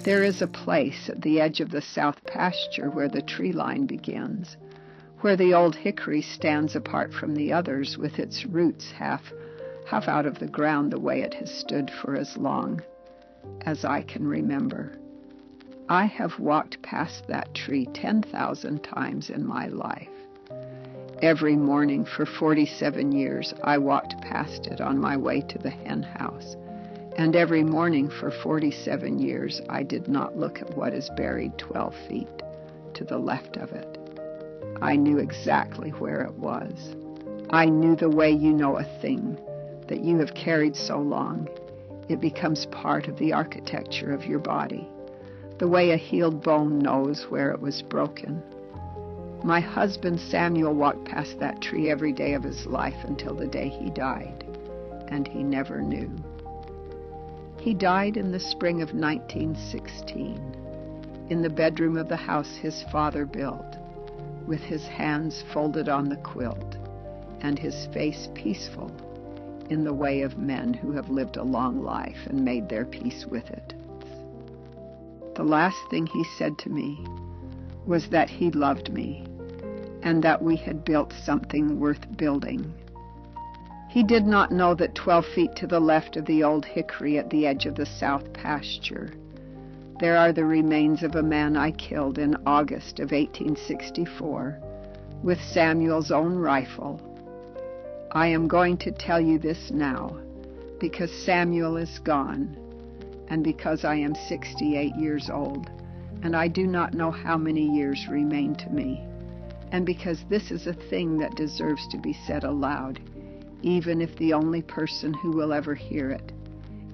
There is a place at the edge of the south pasture where the tree line begins, where the old hickory stands apart from the others with its roots half out of the ground the way it has stood for as long as I can remember. I have walked past that tree 10,000 times in my life. Every morning for 47 years, I walked past it on my way to the hen house. And every morning for 47 years, I did not look at what is buried 12 feet to the left of it. I knew exactly where it was. I knew the way you know a thing that you have carried so long, it becomes part of the architecture of your body, the way a healed bone knows where it was broken. My husband Samuel walked past that tree every day of his life until the day he died, and he never knew. He died in the spring of 1916, in the bedroom of the house his father built, with his hands folded on the quilt, and his face peaceful in the way of men who have lived a long life and made their peace with it. The last thing he said to me was that he loved me, and that we had built something worth building. He did not know that 12 feet to the left of the old hickory at the edge of the south pasture, there are the remains of a man I killed in August of 1864 with Samuel's own rifle. I am going to tell you this now because Samuel is gone, and because I am 68 years old, and I do not know how many years remain to me, and because this is a thing that deserves to be said aloud, even if the only person who will ever hear it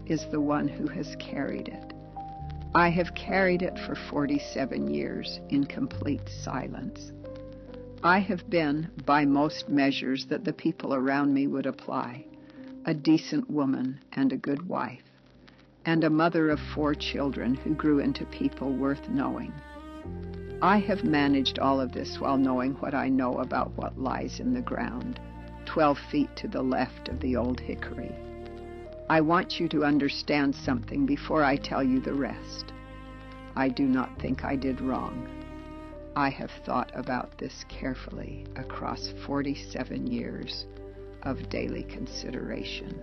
is the one who has carried it. I have carried it for 47 years in complete silence. I have been, by most measures that the people around me would apply, a decent woman and a good wife, and a mother of 4 children who grew into people worth knowing. I have managed all of this while knowing what I know about what lies in the ground, 12 feet to the left of the old hickory. I want you to understand something before I tell you the rest. I do not think I did wrong. I have thought about this carefully across 47 years of daily consideration.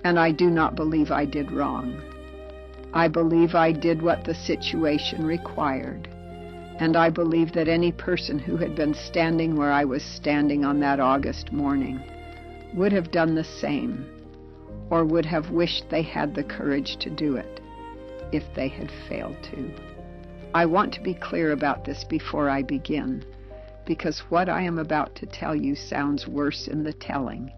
And I do not believe I did wrong. I believe I did what the situation required. And I believe that any person who had been standing where I was standing on that August morning would have done the same, or would have wished they had the courage to do it if they had failed to. I want to be clear about this before I begin, because what I am about to tell you sounds worse in the telling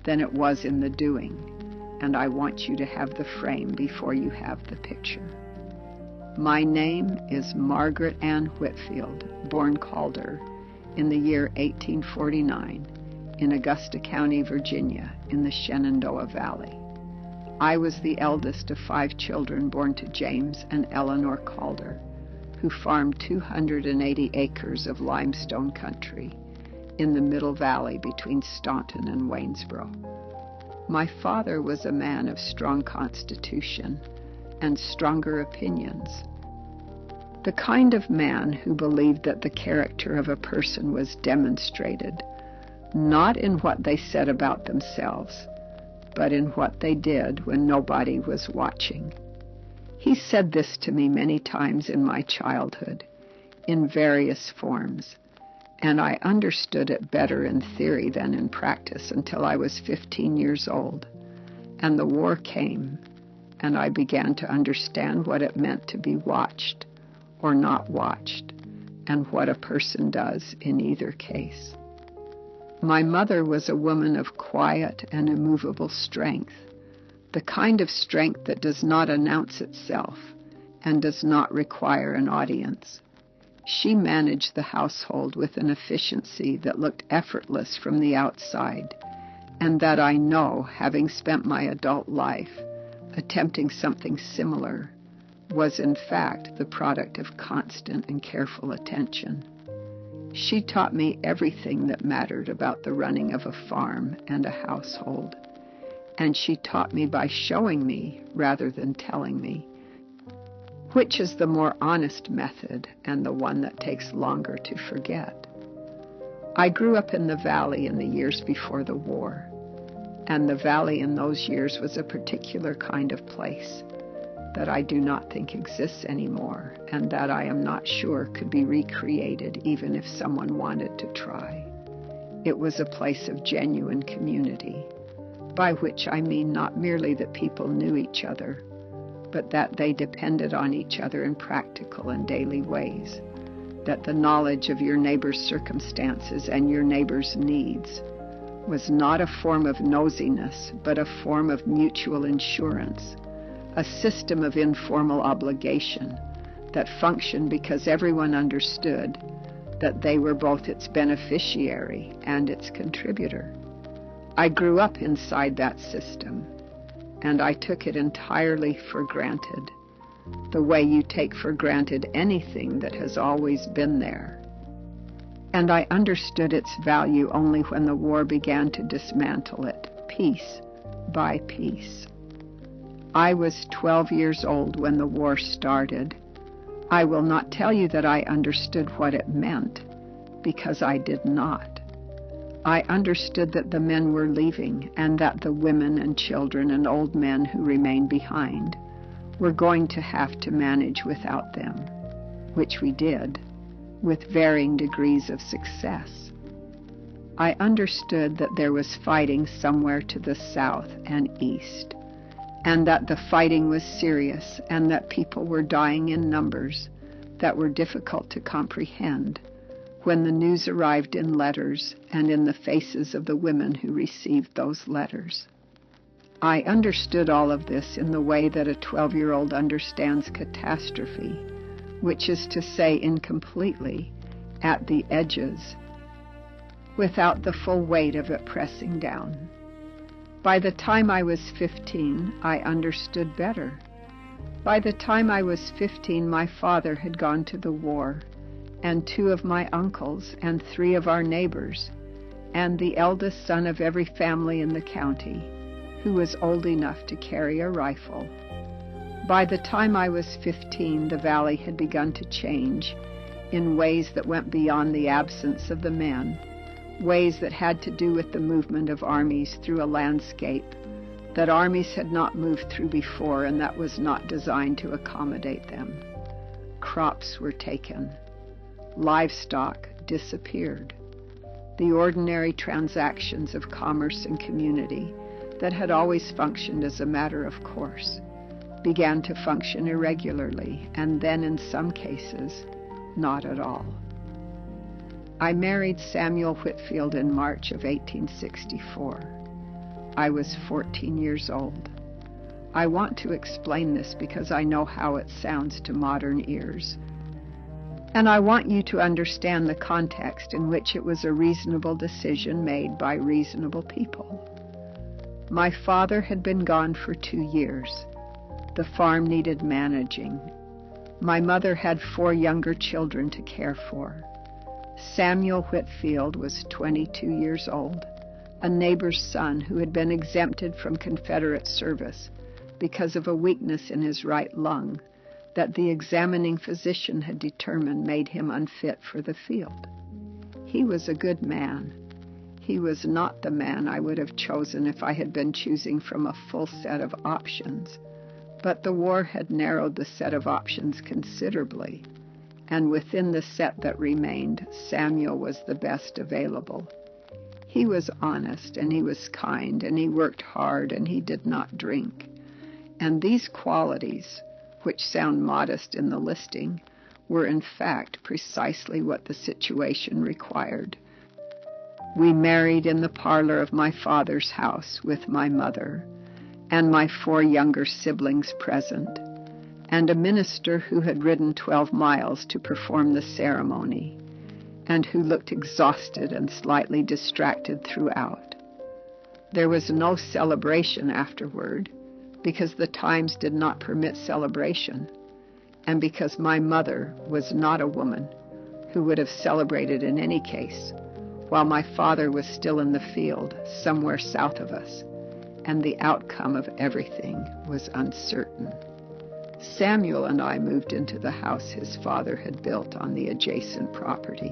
than it was in the doing, and I want you to have the frame before you have the picture. My name is Margaret Ann Whitfield, born Calder, in the year 1849, in Augusta County, Virginia, in the Shenandoah Valley. I was the eldest of 5 children born to James and Eleanor Calder, who farmed 280 acres of limestone country in the Middle Valley between Staunton and Waynesboro. My father was a man of strong constitution and stronger opinions, the kind of man who believed that the character of a person was demonstrated not in what they said about themselves, but in what they did when nobody was watching. He said this to me many times in my childhood, in various forms, and I understood it better in theory than in practice until I was 15 years old, and the war came, and I began to understand what it meant to be watched or not watched, and what a person does in either case. My mother was a woman of quiet and immovable strength, the kind of strength that does not announce itself and does not require an audience. She managed the household with an efficiency that looked effortless from the outside, and that I know, having spent my adult life attempting something similar, was in fact the product of constant and careful attention. She taught me everything that mattered about the running of a farm and a household, and she taught me by showing me rather than telling me. Which is the more honest method and the one that takes longer to forget? I grew up in the valley in the years before the war, and the valley in those years was a particular kind of place that I do not think exists anymore, and that I am not sure could be recreated even if someone wanted to try. It was a place of genuine community, by which I mean not merely that people knew each other, but that they depended on each other in practical and daily ways, that the knowledge of your neighbor's circumstances and your neighbor's needs was not a form of nosiness, but a form of mutual insurance, a system of informal obligation that functioned because everyone understood that they were both its beneficiary and its contributor. I grew up inside that system, and I took it entirely for granted, the way you take for granted anything that has always been there. And I understood its value only when the war began to dismantle it, piece by piece. I was 12 years old when the war started. I will not tell you that I understood what it meant, because I did not. I understood that the men were leaving, and that the women and children and old men who remained behind were going to have to manage without them, which we did, with varying degrees of success. I understood that there was fighting somewhere to the south and east, and that the fighting was serious, and that people were dying in numbers that were difficult to comprehend when the news arrived in letters and in the faces of the women who received those letters. I understood all of this in the way that a 12-year-old understands catastrophe, which is to say incompletely, at the edges, without the full weight of it pressing down. By the time I was 15, I understood better. By the time I was 15, my father had gone to the war, and 2 of my uncles and 3 of our neighbors, and the eldest son of every family in the county, who was old enough to carry a rifle. By the time I was 15, the valley had begun to change in ways that went beyond the absence of the men, ways that had to do with the movement of armies through a landscape that armies had not moved through before and that was not designed to accommodate them. Crops were taken. Livestock disappeared. The ordinary transactions of commerce and community that had always functioned as a matter of course began to function irregularly, and then in some cases, not at all. I married Samuel Whitfield in March of 1864. I was 14 years old. I want to explain this because I know how it sounds to modern ears. And I want you to understand the context in which it was a reasonable decision made by reasonable people. My father had been gone for 2 years. The farm needed managing. My mother had 4 younger children to care for. Samuel Whitfield was 22 years old, a neighbor's son who had been exempted from Confederate service because of a weakness in his right lung that the examining physician had determined made him unfit for the field. He was a good man. He was not the man I would have chosen if I had been choosing from a full set of options, but the war had narrowed the set of options considerably, and within the set that remained, Samuel was the best available. He was honest, and he was kind, and he worked hard, and he did not drink. And these qualities, which sound modest in the listing, were in fact precisely what the situation required. We married in the parlor of my father's house with my mother and my 4 younger siblings present, and a minister who had ridden 12 miles to perform the ceremony, and who looked exhausted and slightly distracted throughout. There was no celebration afterward, because the times did not permit celebration, and because my mother was not a woman who would have celebrated in any case, while my father was still in the field somewhere south of us, and the outcome of everything was uncertain. Samuel and I moved into the house his father had built on the adjacent property,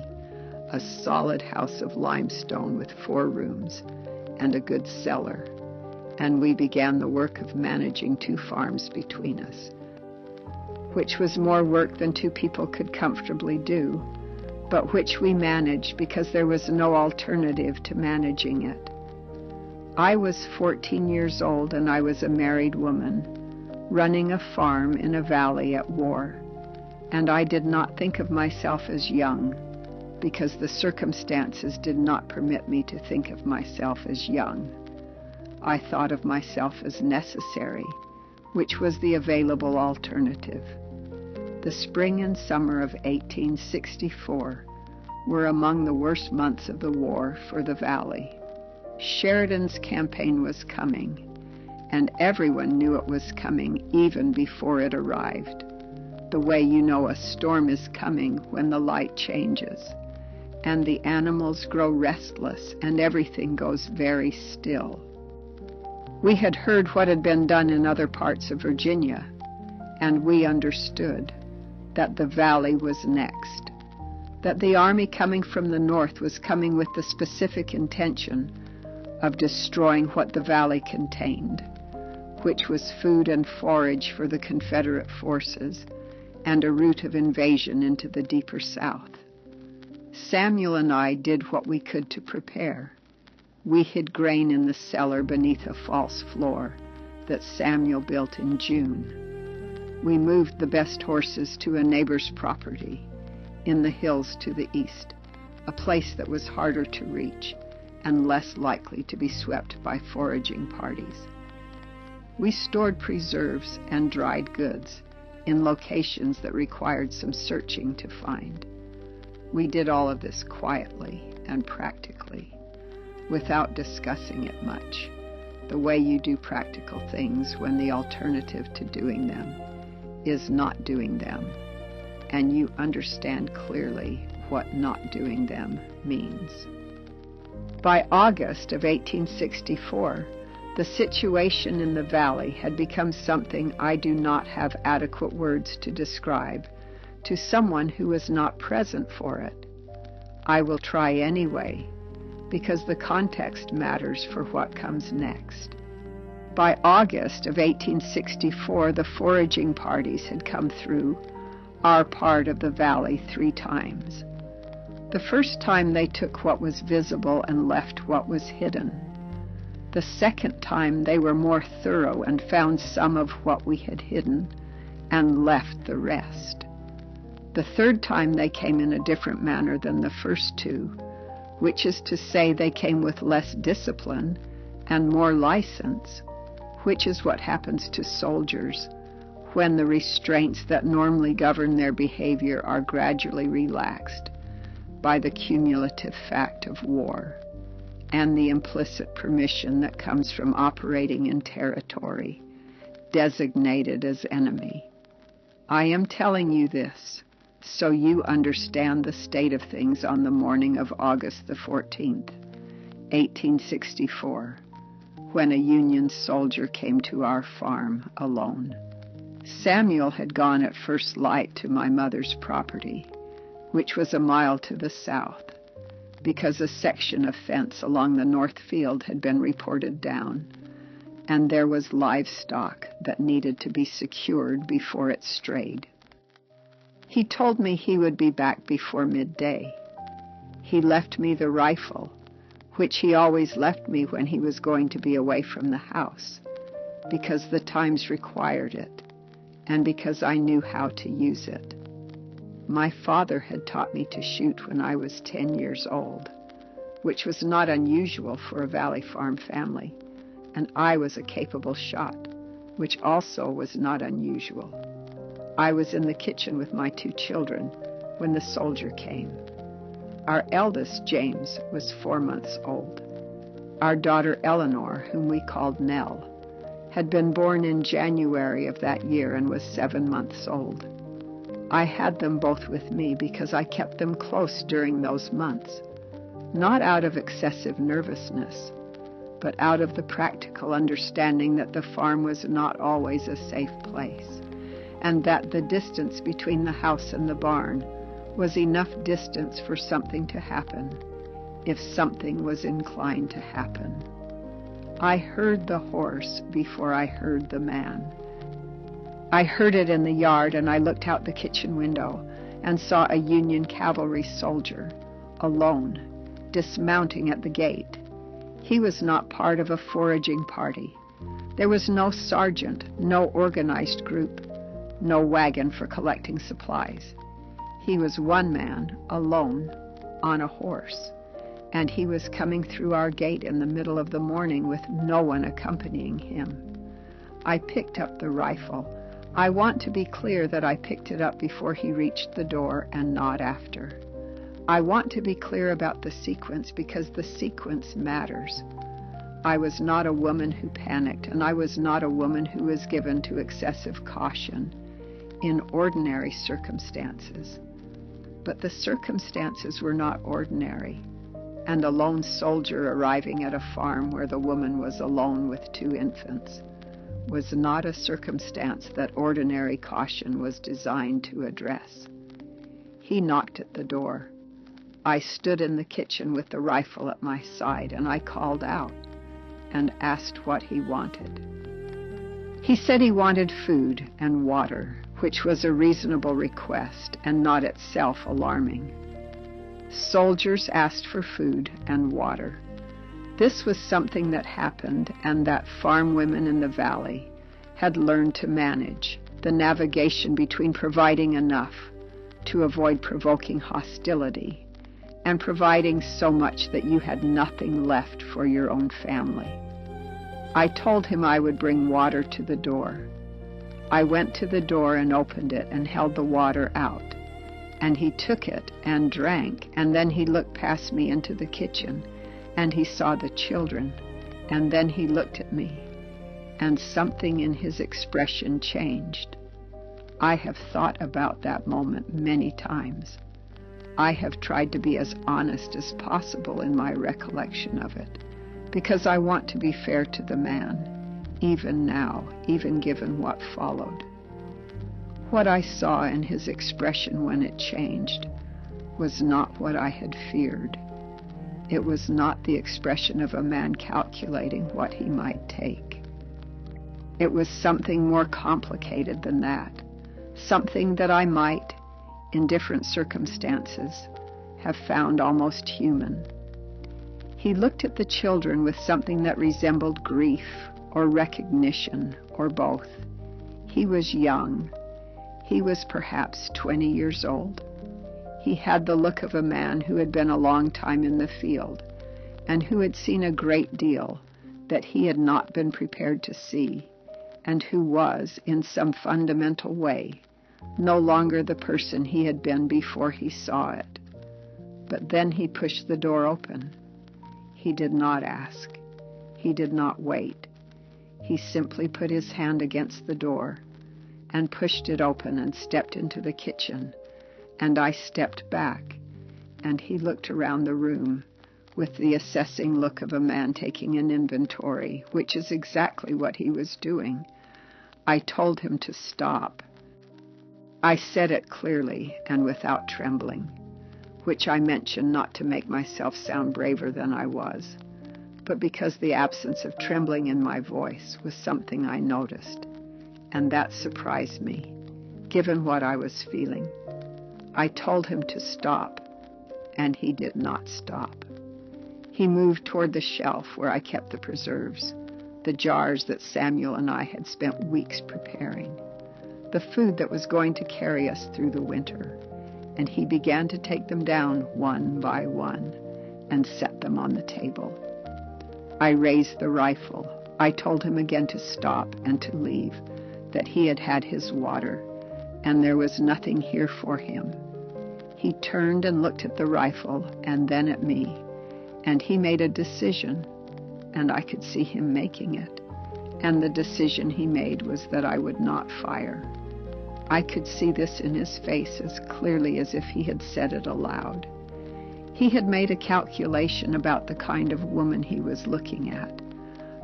a solid house of limestone with 4 rooms and a good cellar, and we began the work of managing 2 farms between us, which was more work than 2 people could comfortably do, but which we managed because there was no alternative to managing it. I was 14 years old and I was a married woman, running a farm in a valley at war, and I did not think of myself as young, because the circumstances did not permit me to think of myself as young. I thought of myself as necessary, which was the available alternative. The spring and summer of 1864 were among the worst months of the war for the valley. Sheridan's campaign was coming, and everyone knew it was coming even before it arrived. The way you know a storm is coming when the light changes, and the animals grow restless and everything goes very still. We had heard what had been done in other parts of Virginia, and we understood that the valley was next, that the army coming from the north was coming with the specific intention of destroying what the valley contained, which was food and forage for the Confederate forces and a route of invasion into the deeper South. Samuel and I did what we could to prepare. We hid grain in the cellar beneath a false floor that Samuel built in June. We moved the best horses to a neighbor's property in the hills to the east, a place that was harder to reach and less likely to be swept by foraging parties. We stored preserves and dried goods in locations that required some searching to find. We did all of this quietly and practically, without discussing it much, the way you do practical things when the alternative to doing them is not doing them, and you understand clearly what not doing them means. By August of 1864, the situation in the valley had become something I do not have adequate words to describe to someone who was not present for it. I will try anyway, because the context matters for what comes next. By August of 1864, the foraging parties had come through our part of the valley 3 times. The first time they took what was visible and left what was hidden. The second time they were more thorough and found some of what we had hidden and left the rest. The third time they came in a different manner than the first 2, which is to say they came with less discipline and more license, which is what happens to soldiers when the restraints that normally govern their behavior are gradually relaxed by the cumulative fact of war and the implicit permission that comes from operating in territory designated as enemy. I am telling you this so you understand the state of things on the morning of August the 14th, 1864, when a Union soldier came to our farm alone. Samuel had gone at first light to my mother's property, which was a mile to the south, because a section of fence along the north field had been reported down, and there was livestock that needed to be secured before it strayed. He told me he would be back before midday. He left me the rifle, which he always left me when he was going to be away from the house, because the times required it, and because I knew how to use it. My father had taught me to shoot when I was 10 years old, which was not unusual for a Valley Farm family, and I was a capable shot, which also was not unusual. I was in the kitchen with my 2 children when the soldier came. Our eldest, James, was 4 months old. Our daughter, Eleanor, whom we called Nell, had been born in January of that year and was 7 months old. I had them both with me because I kept them close during those months, not out of excessive nervousness, but out of the practical understanding that the farm was not always a safe place, and that the distance between the house and the barn was enough distance for something to happen, if something was inclined to happen. I heard the horse before I heard the man. I heard it in the yard, and I looked out the kitchen window and saw a Union cavalry soldier, alone, dismounting at the gate. He was not part of a foraging party. There was no sergeant, no organized group, no wagon for collecting supplies. He was one man, alone, on a horse, and he was coming through our gate in the middle of the morning with no one accompanying him. I picked up the rifle. I want to be clear that I picked it up before he reached the door and not after. I want to be clear about the sequence because the sequence matters. I was not a woman who panicked, and I was not a woman who was given to excessive caution in ordinary circumstances. But the circumstances were not ordinary, and a lone soldier arriving at a farm where the woman was alone with 2 infants was not a circumstance that ordinary caution was designed to address. He knocked at the door. I stood in the kitchen with the rifle at my side, and I called out and asked what he wanted. He said he wanted food and water, which was a reasonable request and not itself alarming. Soldiers asked for food and water. This was something that happened and that farm women in the valley had learned to manage, the navigation between providing enough to avoid provoking hostility and providing so much that you had nothing left for your own family. I told him I would bring water to the door. I went to the door and opened it and held the water out, and he took it and drank, and then he looked past me into the kitchen, and he saw the children, and then he looked at me, and something in his expression changed. I have thought about that moment many times. I have tried to be as honest as possible in my recollection of it, because I want to be fair to the man, even now, even given what followed. What I saw in his expression when it changed was not what I had feared. It was not the expression of a man calculating what he might take. It was something more complicated than that, something that I might, in different circumstances, have found almost human. He looked at the children with something that resembled grief or recognition or both. He was young. He was perhaps 20 years old. He had the look of a man who had been a long time in the field and who had seen a great deal that he had not been prepared to see, and who was, in some fundamental way, no longer the person he had been before he saw it. But then he pushed the door open. He did not ask. He did not wait. He simply put his hand against the door and pushed it open and stepped into the kitchen, and I stepped back, and he looked around the room with the assessing look of a man taking an inventory, which is exactly what he was doing. I told him to stop. I said it clearly and without trembling, which I mentioned not to make myself sound braver than I was, but because the absence of trembling in my voice was something I noticed, and that surprised me, given what I was feeling. I told him to stop, and he did not stop. He moved toward the shelf where I kept the preserves, the jars that Samuel and I had spent weeks preparing, the food that was going to carry us through the winter, and he began to take them down one by one and set them on the table. I raised the rifle. I told him again to stop and to leave, that he had had his water, and there was nothing here for him. He turned and looked at the rifle and then at me, and he made a decision, and I could see him making it, and the decision he made was that I would not fire. I could see this in his face as clearly as if he had said it aloud. He had made a calculation about the kind of woman he was looking at,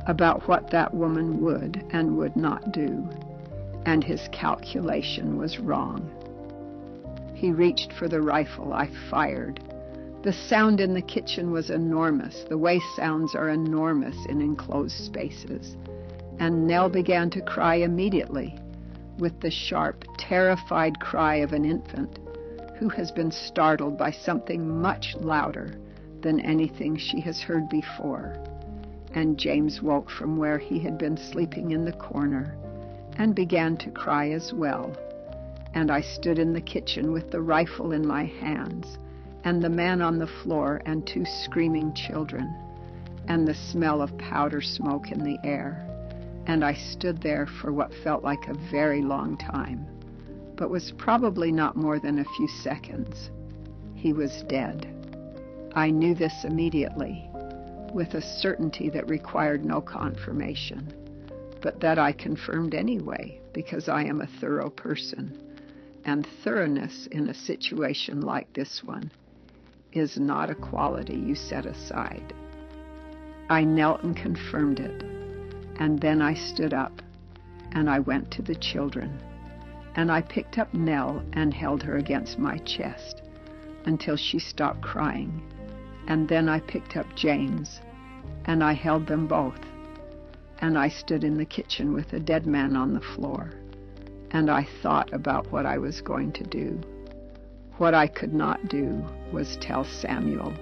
about what that woman would and would not do, and his calculation was wrong. He reached for the rifle. I fired. The sound in the kitchen was enormous, the way sounds are enormous in enclosed spaces, and Nell began to cry immediately, with the sharp, terrified cry of an infant who has been startled by something much louder than anything she has heard before. And James woke from where he had been sleeping in the corner and began to cry as well. And I stood in the kitchen with the rifle in my hands, and the man on the floor and 2 screaming children, and the smell of powder smoke in the air. And I stood there for what felt like a very long time, but was probably not more than a few seconds. He was dead. I knew this immediately, with a certainty that required no confirmation, but that I confirmed anyway, because I am a thorough person, and thoroughness in a situation like this one is not a quality you set aside. I knelt and confirmed it, and then I stood up, and I went to the children, and I picked up Nell and held her against my chest until she stopped crying, and then I picked up James, and I held them both, and I stood in the kitchen with a dead man on the floor, and I thought about what I was going to do. What I could not do was tell Samuel.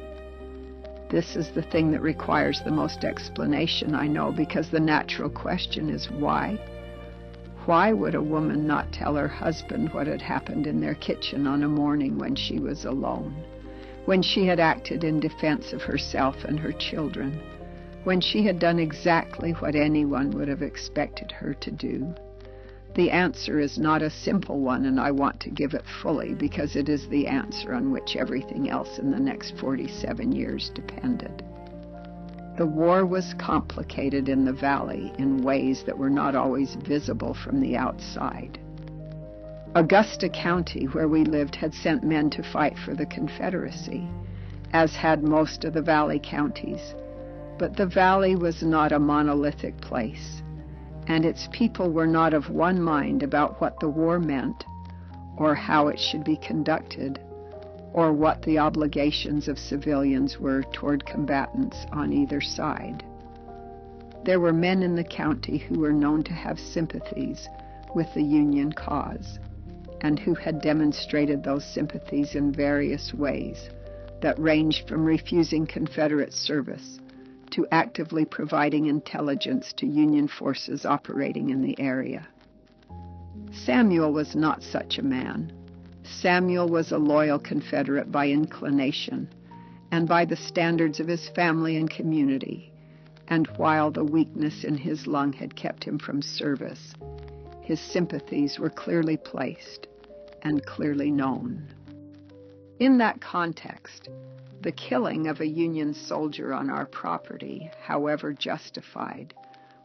This is the thing that requires the most explanation, I know, because the natural question is why? Why would a woman not tell her husband what had happened in their kitchen on a morning when she was alone, when she had acted in defense of herself and her children, when she had done exactly what anyone would have expected her to do? The answer is not a simple one, and I want to give it fully because it is the answer on which everything else in the next 47 years depended. The war was complicated in the valley in ways that were not always visible from the outside. Augusta County, where we lived, had sent men to fight for the Confederacy, as had most of the valley counties. But the valley was not a monolithic place, and its people were not of one mind about what the war meant, or how it should be conducted, or what the obligations of civilians were toward combatants on either side. There were men in the county who were known to have sympathies with the Union cause, and who had demonstrated those sympathies in various ways that ranged from refusing Confederate service to actively providing intelligence to Union forces operating in the area. Samuel was not such a man. Samuel was a loyal Confederate by inclination and by the standards of his family and community, and while the weakness in his lung had kept him from service, his sympathies were clearly placed and clearly known. In that context, the killing of a Union soldier on our property, however justified,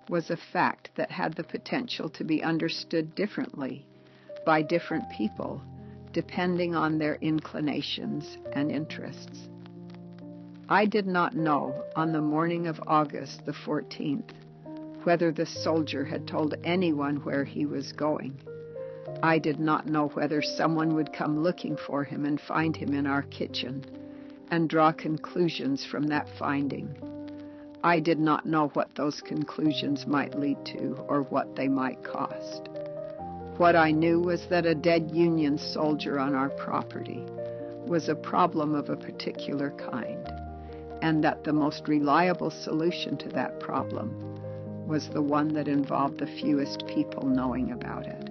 was a fact that had the potential to be understood differently by different people, depending on their inclinations and interests. I did not know on the morning of August the 14th whether the soldier had told anyone where he was going. I did not know whether someone would come looking for him and find him in our kitchen and draw conclusions from that finding. I did not know what those conclusions might lead to or what they might cost. What I knew was that a dead Union soldier on our property was a problem of a particular kind, and that the most reliable solution to that problem was the one that involved the fewest people knowing about it.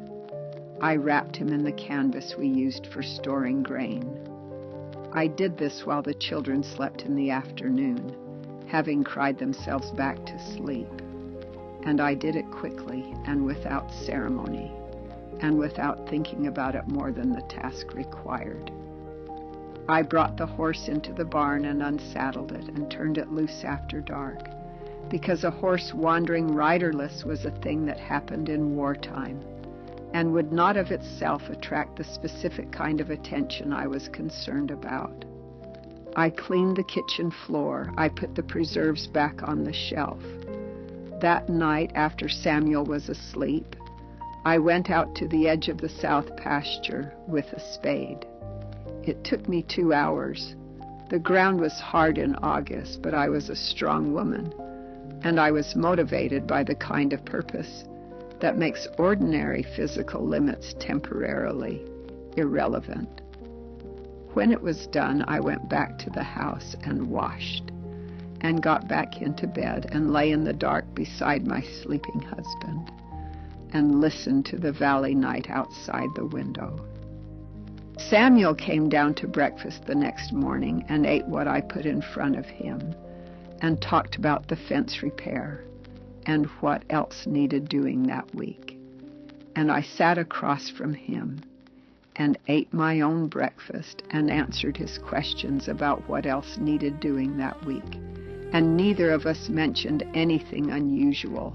I wrapped him in the canvas we used for storing grain. I did this while the children slept in the afternoon, having cried themselves back to sleep, and I did it quickly and without ceremony, and without thinking about it more than the task required. I brought the horse into the barn and unsaddled it and turned it loose after dark, because a horse wandering riderless was a thing that happened in wartime, and would not of itself attract the specific kind of attention I was concerned about. I cleaned the kitchen floor. I put the preserves back on the shelf. That night, after Samuel was asleep, I went out to the edge of the south pasture with a spade. It took me 2 hours. The ground was hard in August, but I was a strong woman, and I was motivated by the kind of purpose that makes ordinary physical limits temporarily irrelevant. When it was done, I went back to the house and washed, and got back into bed and lay in the dark beside my sleeping husband and listened to the valley night outside the window. Samuel came down to breakfast the next morning and ate what I put in front of him and talked about the fence repair and what else needed doing that week. And I sat across from him and ate my own breakfast and answered his questions about what else needed doing that week. And neither of us mentioned anything unusual,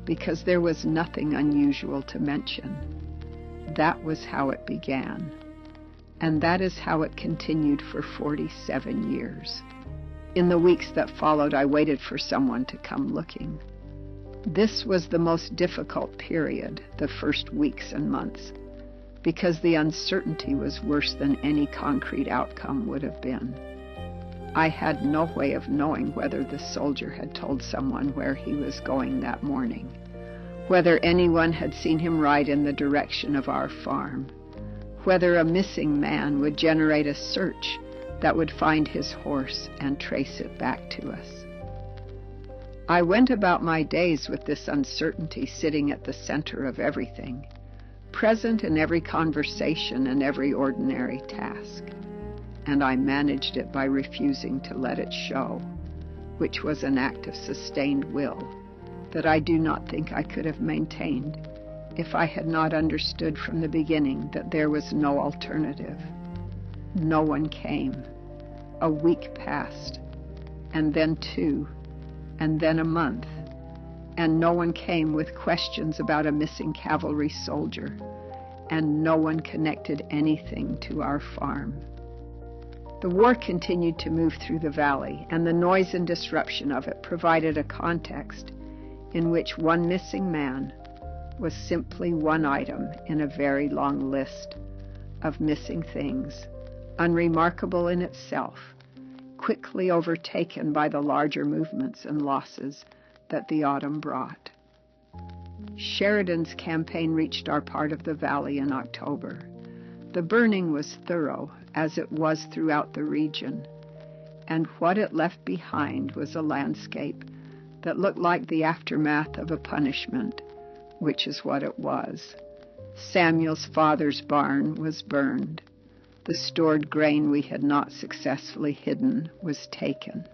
because there was nothing unusual to mention. That was how it began. And that is how it continued for 47 years. In the weeks that followed, I waited for someone to come looking. This was the most difficult period, the first weeks and months, because the uncertainty was worse than any concrete outcome would have been. I had no way of knowing whether the soldier had told someone where he was going that morning, whether anyone had seen him ride in the direction of our farm, whether a missing man would generate a search that would find his horse and trace it back to us. I went about my days with this uncertainty sitting at the center of everything, present in every conversation and every ordinary task. And I managed it by refusing to let it show, which was an act of sustained will that I do not think I could have maintained if I had not understood from the beginning that there was no alternative. No one came. A week passed, and then 2, and then a month, and no one came with questions about a missing cavalry soldier, and no one connected anything to our farm. The war continued to move through the valley, and the noise and disruption of it provided a context in which one missing man was simply one item in a very long list of missing things, unremarkable in itself, quickly overtaken by the larger movements and losses that the autumn brought. Sheridan's campaign reached our part of the valley in October. The burning was thorough, as it was throughout the region, and what it left behind was a landscape that looked like the aftermath of a punishment, which is what it was. Samuel's father's barn was burned. The stored grain we had not successfully hidden was taken.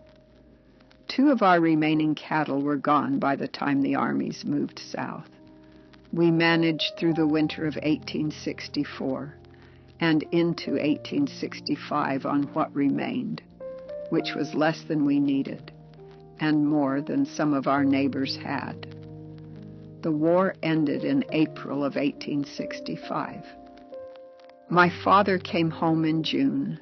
2 of our remaining cattle were gone by the time the armies moved south. We managed through the winter of 1864 and into 1865 on what remained, which was less than we needed and more than some of our neighbors had. The war ended in April of 1865. My father came home in June,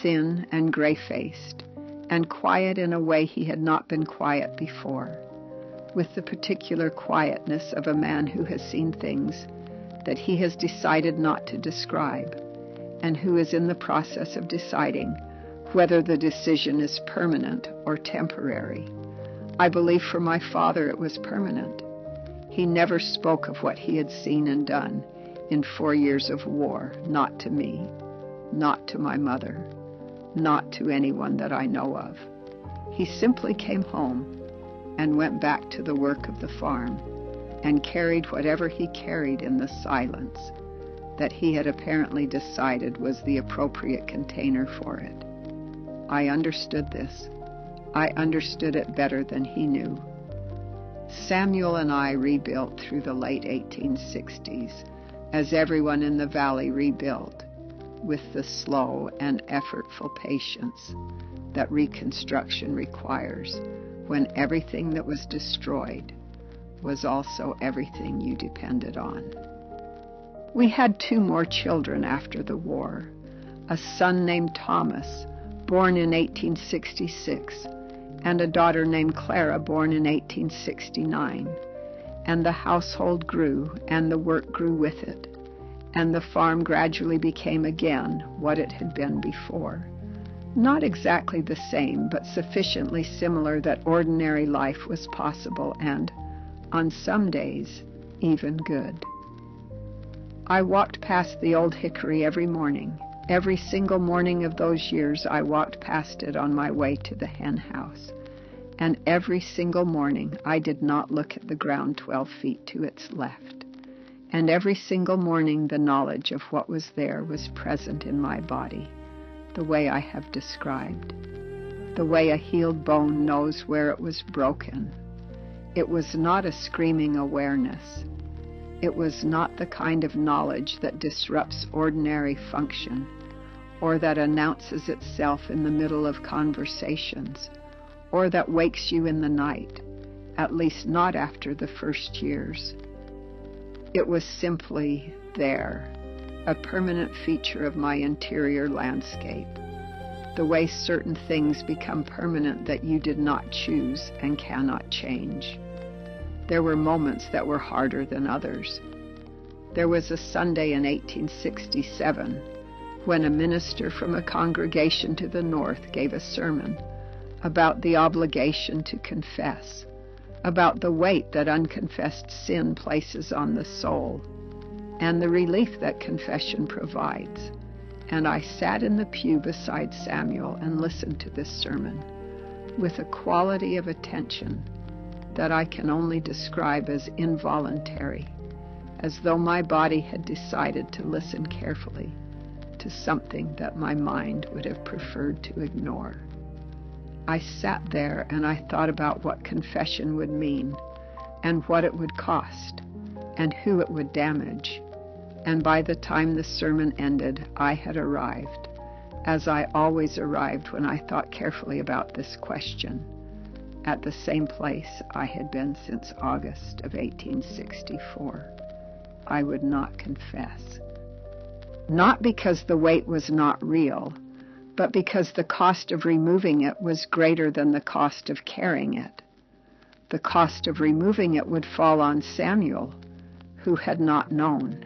thin and gray-faced, and quiet in a way he had not been quiet before, with the particular quietness of a man who has seen things that he has decided not to describe, and who is in the process of deciding whether the decision is permanent or temporary. I believe for my father it was permanent. He never spoke of what he had seen and done in 4 years of war, not to me, not to my mother, not to anyone that I know of. He simply came home and went back to the work of the farm and carried whatever he carried in the silence that he had apparently decided was the appropriate container for it. I understood this. I understood it better than he knew. Samuel and I rebuilt through the late 1860s, as everyone in the valley rebuilt, with the slow and effortful patience that reconstruction requires when everything that was destroyed was also everything you depended on. We had 2 more children after the war, a son named Thomas, born in 1866, and a daughter named Clara, born in 1869. and the household grew, and the work grew with it, and the farm gradually became again what it had been before. Not exactly the same, but sufficiently similar that ordinary life was possible and, on some days, even good. I walked past the old hickory every morning. Every single morning of those years I walked past it on my way to the hen house. And every single morning I did not look at the ground 12 feet to its left. And every single morning the knowledge of what was there was present in my body, the way I have described, the way a healed bone knows where it was broken. It was not a screaming awareness. It was not the kind of knowledge that disrupts ordinary function or that announces itself in the middle of conversations or that wakes you in the night, at least not after the first years. It was simply there, a permanent feature of my interior landscape, the way certain things become permanent that you did not choose and cannot change. There were moments that were harder than others. There was a Sunday in 1867 when a minister from a congregation to the north gave a sermon about the obligation to confess, about the weight that unconfessed sin places on the soul, and the relief that confession provides. And I sat in the pew beside Samuel and listened to this sermon with a quality of attention that I can only describe as involuntary, as though my body had decided to listen carefully to something that my mind would have preferred to ignore. I sat there and I thought about what confession would mean, and what it would cost, and who it would damage. And by the time the sermon ended, I had arrived, as I always arrived when I thought carefully about this question, at the same place I had been since August of 1864. I would not confess. Not because the weight was not real, but because the cost of removing it was greater than the cost of carrying it. The cost of removing it would fall on Samuel, who had not known,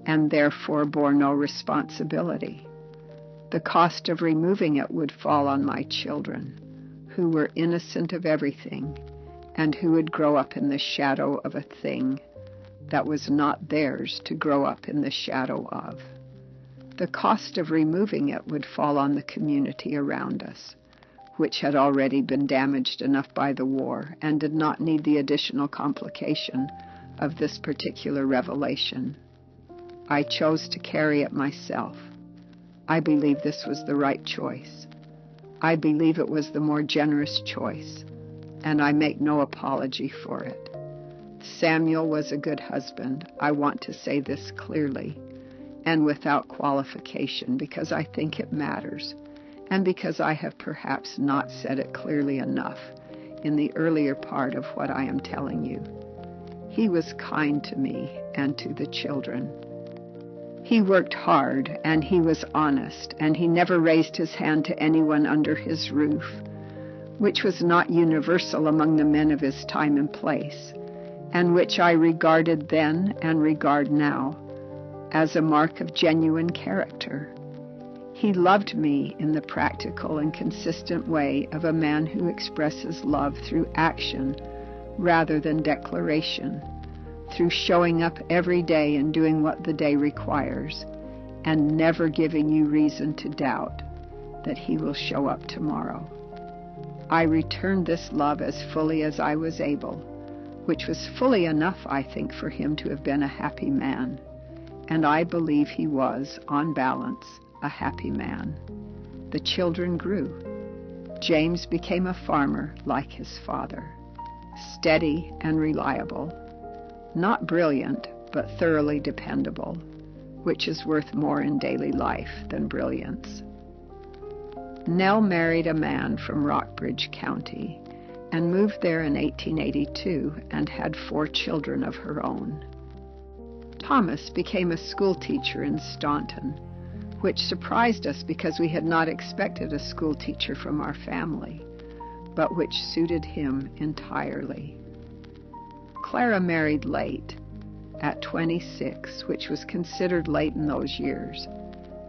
and therefore bore no responsibility. The cost of removing it would fall on my children, who were innocent of everything, and who would grow up in the shadow of a thing that was not theirs to grow up in the shadow of. The cost of removing it would fall on the community around us, which had already been damaged enough by the war and did not need the additional complication of this particular revelation. I chose to carry it myself. I believe this was the right choice. I believe it was the more generous choice, and I make no apology for it. Samuel was a good husband. I want to say this clearly and without qualification, because I think it matters, and because I have perhaps not said it clearly enough in the earlier part of what I am telling you. He was kind to me and to the children. He worked hard, and he was honest, and he never raised his hand to anyone under his roof, which was not universal among the men of his time and place, and which I regarded then and regard now as a mark of genuine character. He loved me in the practical and consistent way of a man who expresses love through action rather than declaration, through showing up every day and doing what the day requires, and never giving you reason to doubt that he will show up tomorrow. I returned this love as fully as I was able, which was fully enough, I think, for him to have been a happy man. And I believe he was, on balance, a happy man. The children grew. James became a farmer like his father, steady and reliable, not brilliant, but thoroughly dependable, which is worth more in daily life than brilliance. Nell married a man from Rockbridge County and moved there in 1882 and had 4 children of her own. Thomas became a school teacher in Staunton, which surprised us because we had not expected a school teacher from our family, but which suited him entirely. Clara married late, at 26, which was considered late in those years,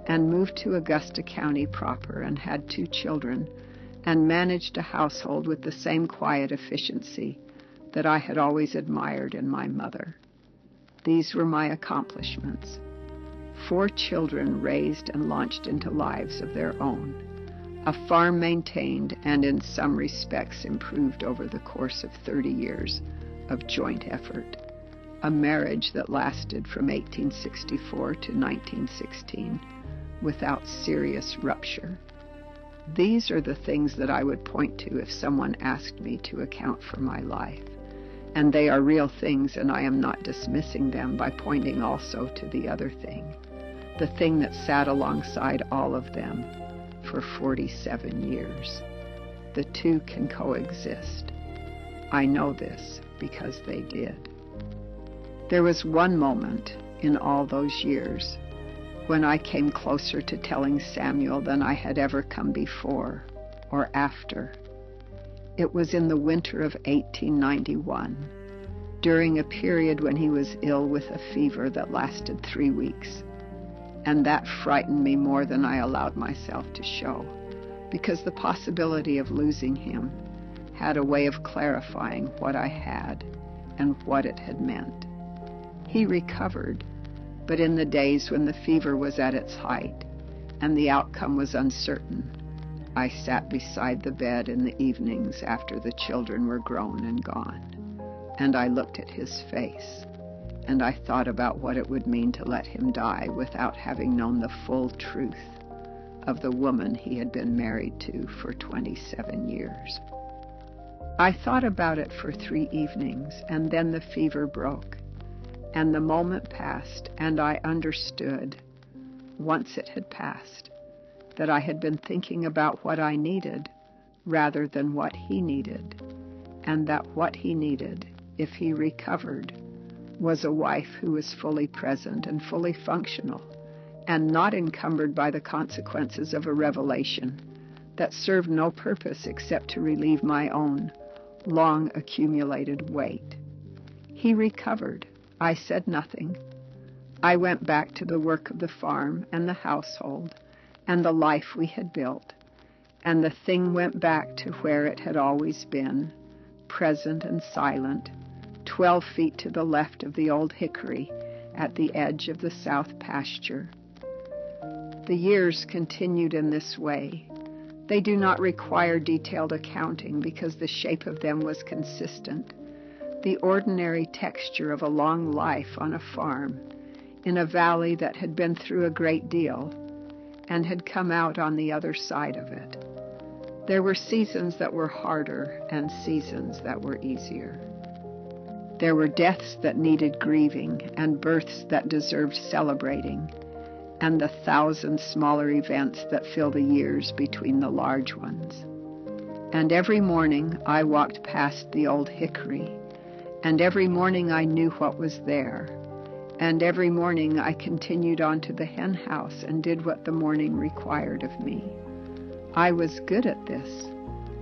and moved to Augusta County proper and had 2 children and managed a household with the same quiet efficiency that I had always admired in my mother. These were my accomplishments. 4 children raised and launched into lives of their own. A farm maintained and in some respects improved over the course of 30 years of joint effort. A marriage that lasted from 1864 to 1916 without serious rupture. These are the things that I would point to if someone asked me to account for my life. And they are real things, and I am not dismissing them by pointing also to the other thing, the thing that sat alongside all of them for 47 years. The 2 can coexist. I know this because they did. There was one moment in all those years when I came closer to telling Samuel than I had ever come before or after. It was in the winter of 1891, during a period when he was ill with a fever that lasted 3 weeks. And that frightened me more than I allowed myself to show, because the possibility of losing him had a way of clarifying what I had and what it had meant. He recovered, but in the days when the fever was at its height and the outcome was uncertain, I sat beside the bed in the evenings after the children were grown and gone, and I looked at his face, and I thought about what it would mean to let him die without having known the full truth of the woman he had been married to for 27 years. I thought about it for 3 evenings, and then the fever broke, and the moment passed, and I understood, once it had passed, that I had been thinking about what I needed rather than what he needed, and that what he needed, if he recovered, was a wife who was fully present and fully functional, and not encumbered by the consequences of a revelation that served no purpose except to relieve my own long-accumulated weight. He recovered. I said nothing. I went back to the work of the farm and the household and the life we had built, and the thing went back to where it had always been, present and silent, 12 feet to the left of the old hickory at the edge of the south pasture. The years continued in this way. They do not require detailed accounting because the shape of them was consistent. The ordinary texture of a long life on a farm, in a valley that had been through a great deal and had come out on the other side of it. There were seasons that were harder and seasons that were easier. There were deaths that needed grieving and births that deserved celebrating, and the 1,000 smaller events that fill the years between the large ones. And every morning I walked past the old hickory, and every morning I knew what was there, and every morning I continued on to the hen house and did what the morning required of me. I was good at this.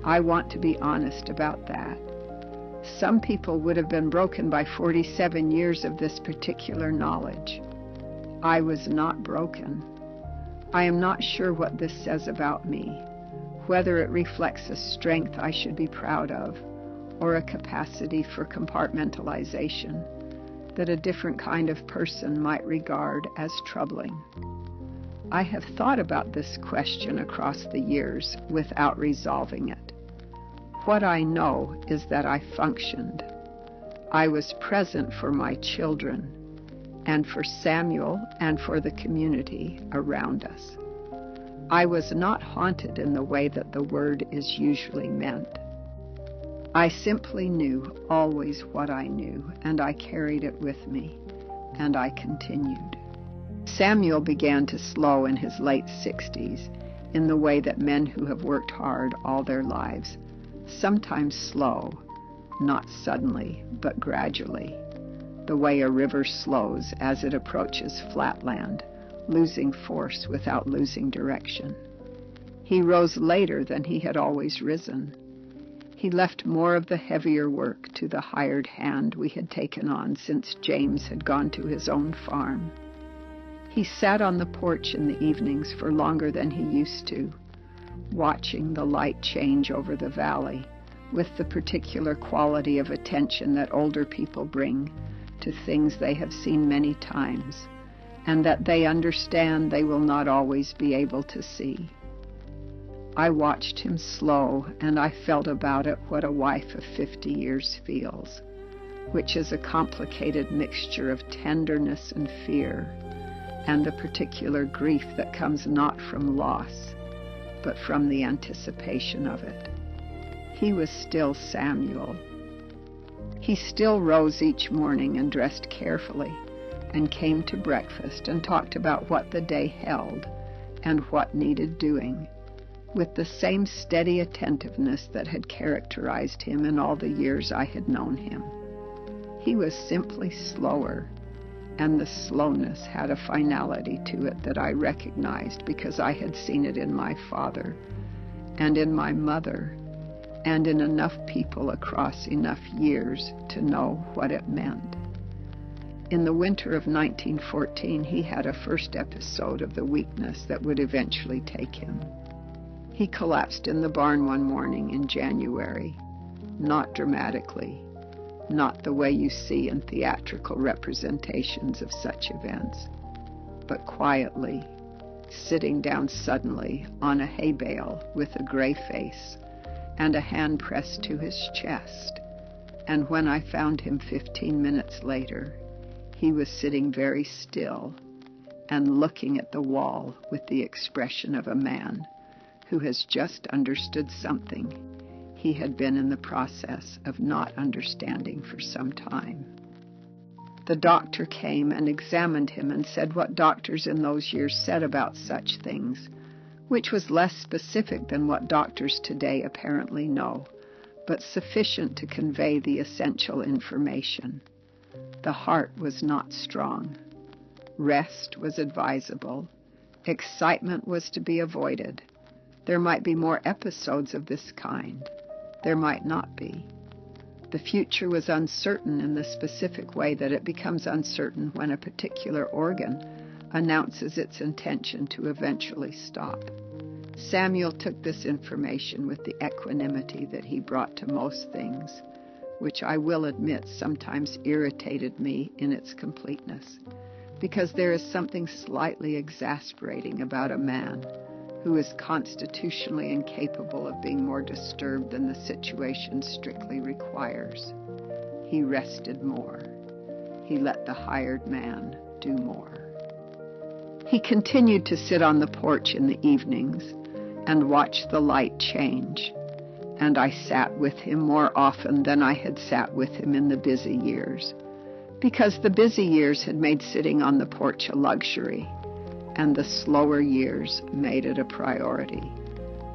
I want to be honest about that. Some people would have been broken by 47 years of this particular knowledge. I was not broken. I am not sure what this says about me, whether it reflects a strength I should be proud of, or a capacity for compartmentalization that a different kind of person might regard as troubling. I have thought about this question across the years without resolving it. What I know is that I functioned. I was present for my children, and for Samuel, and for the community around us. I was not haunted in the way that the word is usually meant. I simply knew always what I knew, and I carried it with me, and I continued. Samuel began to slow in his late 60s in the way that men who have worked hard all their lives sometimes slow, not suddenly, but gradually, the way a river slows as it approaches flatland, losing force without losing direction. He rose later than he had always risen. He left more of the heavier work to the hired hand we had taken on since James had gone to his own farm. He sat on the porch in the evenings for longer than he used to, watching the light change over the valley with the particular quality of attention that older people bring to things they have seen many times and that they understand they will not always be able to see. I watched him slow, and I felt about it what a wife of 50 years feels, which is a complicated mixture of tenderness and fear, and a particular grief that comes not from loss, but from the anticipation of it. He was still Samuel. He still rose each morning and dressed carefully, and came to breakfast and talked about what the day held and what needed doing, with the same steady attentiveness that had characterized him in all the years I had known him. He was simply slower, and the slowness had a finality to it that I recognized because I had seen it in my father and in my mother and in enough people across enough years to know what it meant. In the winter of 1914, he had a first episode of the weakness that would eventually take him. He collapsed in the barn one morning in January, not dramatically, not the way you see in theatrical representations of such events, but quietly, sitting down suddenly on a hay bale with a gray face and a hand pressed to his chest. And when I found him 15 minutes later, he was sitting very still and looking at the wall with the expression of a man who has just understood something he had been in the process of not understanding for some time. The doctor came and examined him and said what doctors in those years said about such things, which was less specific than what doctors today apparently know, but sufficient to convey the essential information. The heart was not strong. Rest was advisable. Excitement was to be avoided. There might be more episodes of this kind. There might not be. The future was uncertain in the specific way that it becomes uncertain when a particular organ announces its intention to eventually stop. Samuel took this information with the equanimity that he brought to most things, which I will admit sometimes irritated me in its completeness, because there is something slightly exasperating about a man who is constitutionally incapable of being more disturbed than the situation strictly requires. He rested more. He let the hired man do more. He continued to sit on the porch in the evenings and watch the light change, and I sat with him more often than I had sat with him in the busy years, because the busy years had made sitting on the porch a luxury, and the slower years made it a priority.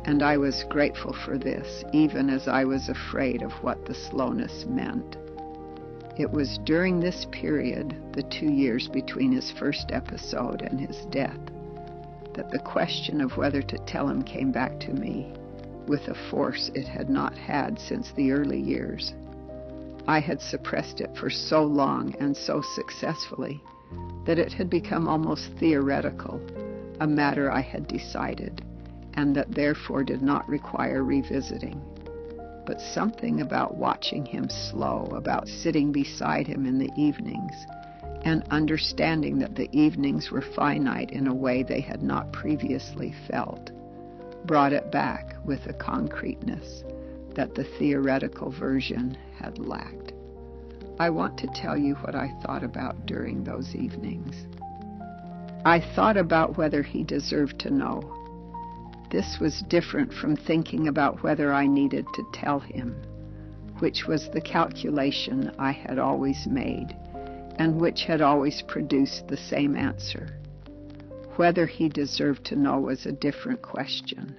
And I was grateful for this, even as I was afraid of what the slowness meant. It was during this period, the 2 years between his first episode and his death, that the question of whether to tell him came back to me with a force it had not had since the early years. I had suppressed it for so long and so successfully that it had become almost theoretical, a matter I had decided, and that therefore did not require revisiting. But something about watching him slow, about sitting beside him in the evenings, and understanding that the evenings were finite in a way they had not previously felt, brought it back with a concreteness that the theoretical version had lacked. I want to tell you what I thought about during those evenings. I thought about whether he deserved to know. This was different from thinking about whether I needed to tell him, which was the calculation I had always made, and which had always produced the same answer. Whether he deserved to know was a different question,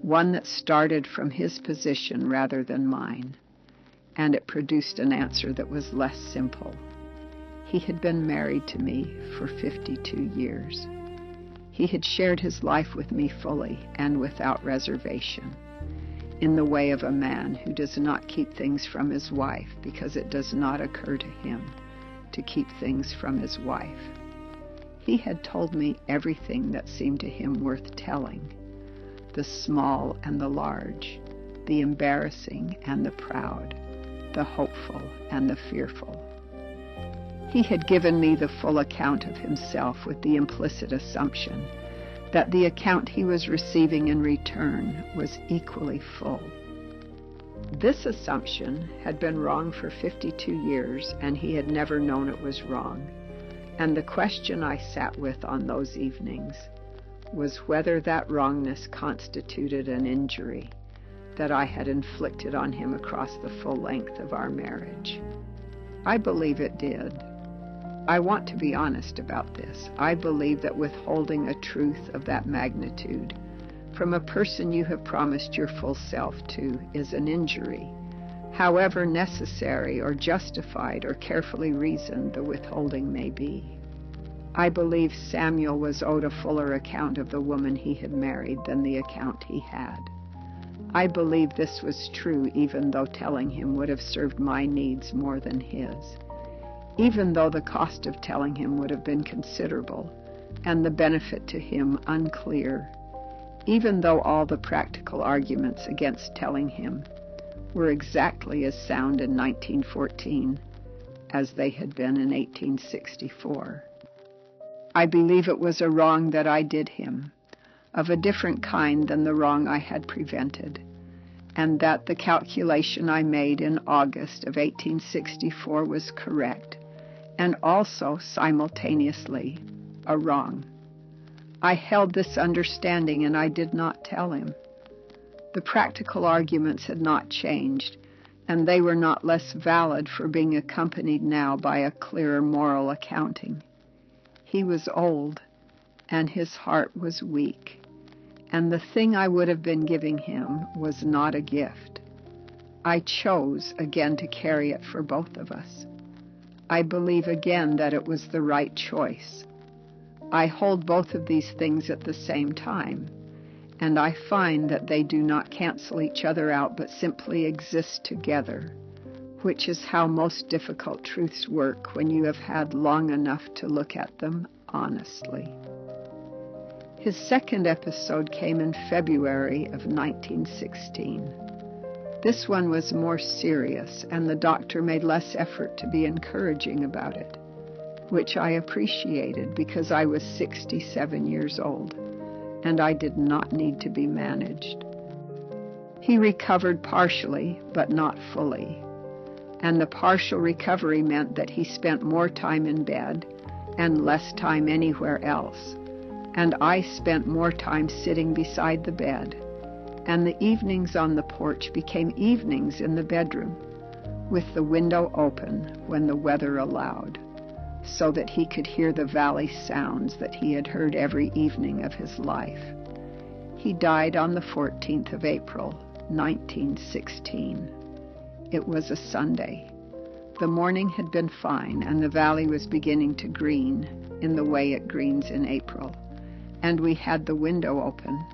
one that started from his position rather than mine, and it produced an answer that was less simple. He had been married to me for 52 years. He had shared his life with me fully and without reservation. in the way of a man who does not keep things from his wife, because it does not occur to him to keep things from his wife. He had told me everything that seemed to him worth telling, the small and the large, the embarrassing and the proud, the hopeful and the fearful. He had given me the full account of himself with the implicit assumption that the account he was receiving in return was equally full. This assumption had been wrong for 52 years, and he had never known it was wrong. And the question I sat with on those evenings was whether that wrongness constituted an injury that I had inflicted on him across the full length of our marriage. I believe it did. I want to be honest about this. I believe that withholding a truth of that magnitude from a person you have promised your full self to is an injury, however necessary or justified or carefully reasoned the withholding may be. I believe Samuel was owed a fuller account of the woman he had married than the account he had. I believe this was true even though telling him would have served my needs more than his, even though the cost of telling him would have been considerable and the benefit to him unclear, even though all the practical arguments against telling him were exactly as sound in 1914 as they had been in 1864. I believe it was a wrong that I did him, of a different kind than the wrong I had prevented, and that the calculation I made in August of 1864 was correct, and also simultaneously a wrong. I held this understanding, and I did not tell him. The practical arguments had not changed, and they were not less valid for being accompanied now by a clearer moral accounting. He was old, and his heart was weak, and the thing I would have been giving him was not a gift. I chose again to carry it for both of us. I believe again that it was the right choice. I hold both of these things at the same time, and I find that they do not cancel each other out but simply exist together, which is how most difficult truths work when you have had long enough to look at them honestly. His second episode came in February of 1916. This one was more serious, and the doctor made less effort to be encouraging about it, which I appreciated because I was 67 years old, and I did not need to be managed. He recovered partially, but not fully, and the partial recovery meant that he spent more time in bed and less time anywhere else, and I spent more time sitting beside the bed, and the evenings on the porch became evenings in the bedroom, with the window open when the weather allowed, so that he could hear the valley sounds that he had heard every evening of his life. He died on the 14th of April, 1916. It was a Sunday. The morning had been fine, and the valley was beginning to green in the way it greens in April, and we had the window open,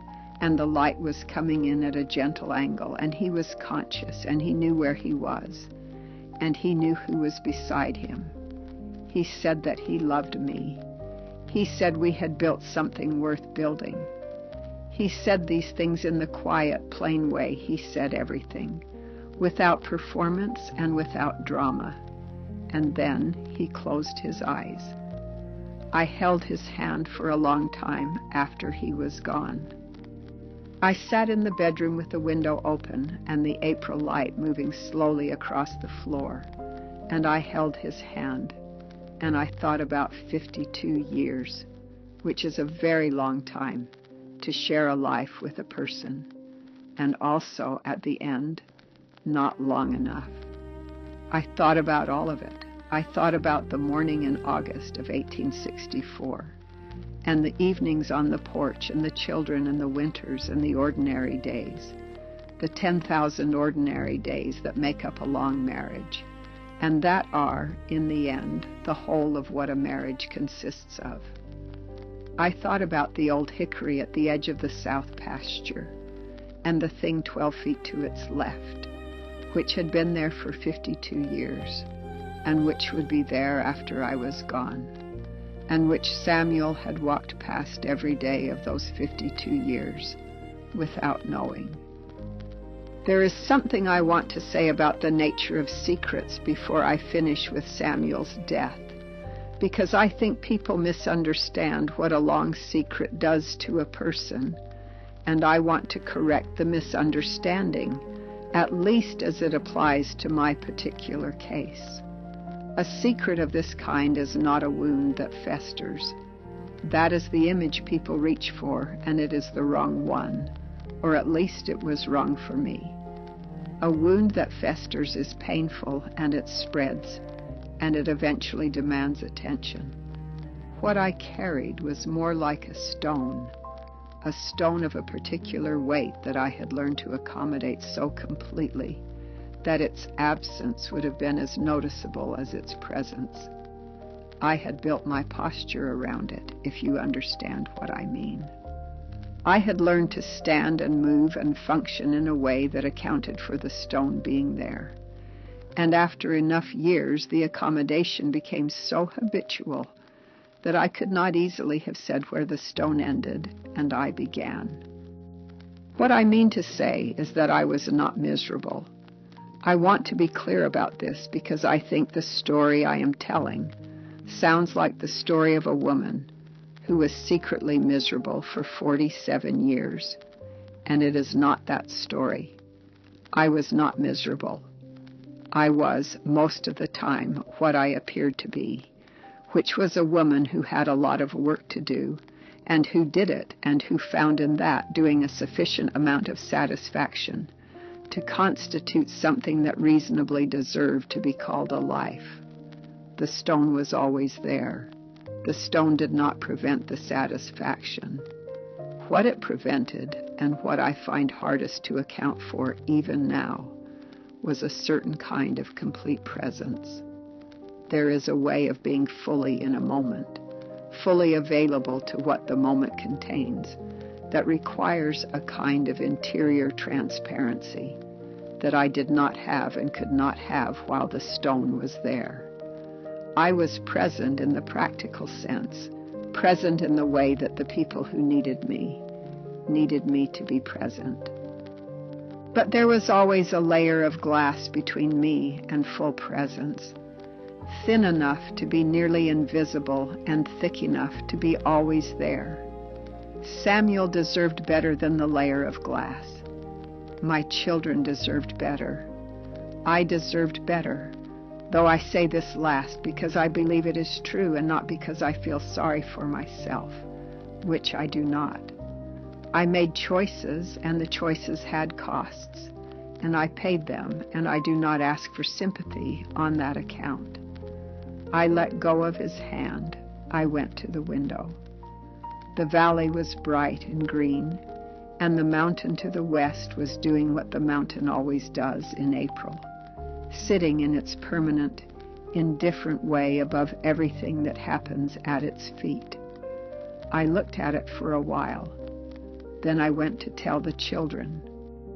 and the light was coming in at a gentle angle, and he was conscious, and he knew where he was, and he knew who was beside him. He said that he loved me. He said we had built something worth building. He said these things in the quiet, plain way he said everything, without performance and without drama. And then he closed his eyes. I held his hand for a long time after he was gone. I sat in the bedroom with the window open and the April light moving slowly across the floor, and I held his hand, and I thought about 52 years, which is a very long time to share a life with a person, and also at the end, not long enough. I thought about all of it. I thought about the morning in August of 1864, and the evenings on the porch, and the children, and the winters, and the ordinary days, the 10,000 ordinary days that make up a long marriage, and that are, in the end, the whole of what a marriage consists of. I thought about the old hickory at the edge of the south pasture, and the thing 12 feet to its left, which had been there for 52 years, and which would be there after I was gone, and which Samuel had walked past every day of those 52 years without knowing. There is something I want to say about the nature of secrets before I finish with Samuel's death, because I think people misunderstand what a long secret does to a person, and I want to correct the misunderstanding, at least as it applies to my particular case. A secret of this kind is not a wound that festers. That is the image people reach for, and it is the wrong one, or at least it was wrong for me. A wound that festers is painful, and it spreads, and it eventually demands attention. What I carried was more like a stone of a particular weight that I had learned to accommodate so completely that its absence would have been as noticeable as its presence. I had built my posture around it, if you understand what I mean. I had learned to stand and move and function in a way that accounted for the stone being there. And after enough years, the accommodation became so habitual that I could not easily have said where the stone ended and I began. What I mean to say is that I was not miserable. I want to be clear about this because I think the story I am telling sounds like the story of a woman who was secretly miserable for 47 years, and it is not that story. I was not miserable. I was, most of the time, what I appeared to be, which was a woman who had a lot of work to do, and who did it, and who found in that doing a sufficient amount of satisfaction to constitute something that reasonably deserved to be called a life. The stone was always there. The stone did not prevent the satisfaction. What it prevented, and what I find hardest to account for even now, was a certain kind of complete presence. There is a way of being fully in a moment, fully available to what the moment contains, that requires a kind of interior transparency that I did not have and could not have while the stone was there. I was present in the practical sense, present in the way that the people who needed me to be present. But there was always a layer of glass between me and full presence, thin enough to be nearly invisible and thick enough to be always there. Samuel deserved better than the layer of glass. My children deserved better. I deserved better, though I say this last because I believe it is true and not because I feel sorry for myself, which I do not. I made choices, and the choices had costs, and I paid them, and I do not ask for sympathy on that account. I let go of his hand. I went to the window. The valley was bright and green, and the mountain to the west was doing what the mountain always does in April, sitting in its permanent, indifferent way above everything that happens at its feet. I looked at it for a while. Then I went to tell the children.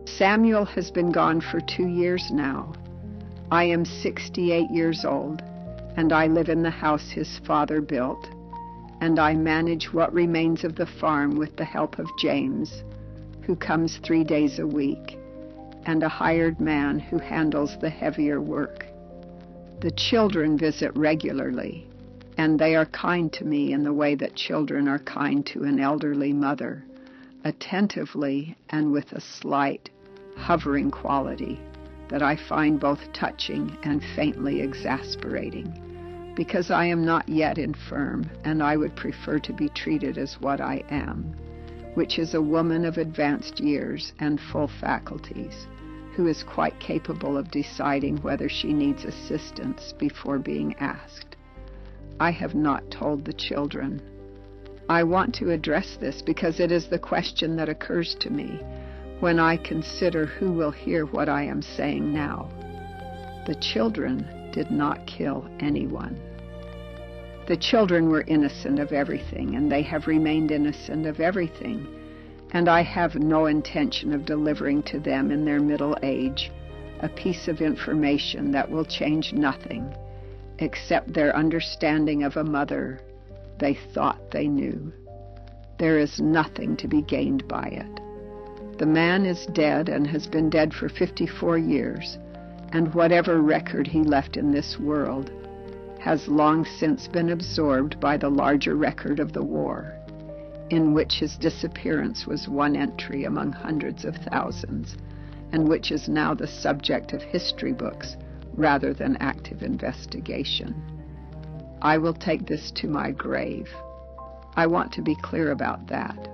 Samuel has been gone for 2 years now. I am 68 years old, and I live in the house his father built, and I manage what remains of the farm with the help of James, who comes 3 days a week, and a hired man who handles the heavier work. The children visit regularly, and they are kind to me in the way that children are kind to an elderly mother, attentively and with a slight, hovering quality that I find both touching and faintly exasperating, because I am not yet infirm, and I would prefer to be treated as what I am, which is a woman of advanced years and full faculties, who is quite capable of deciding whether she needs assistance before being asked. I have not told the children. I want to address this because it is the question that occurs to me when I consider who will hear what I am saying now. The children did not kill anyone. The children were innocent of everything, and they have remained innocent of everything, and I have no intention of delivering to them in their middle age a piece of information that will change nothing except their understanding of a mother they thought they knew. There is nothing to be gained by it. The man is dead and has been dead for 54 years, and whatever record he left in this world has long since been absorbed by the larger record of the war, in which his disappearance was one entry among hundreds of thousands, and which is now the subject of history books rather than active investigation. I will take this to my grave. I want to be clear about that.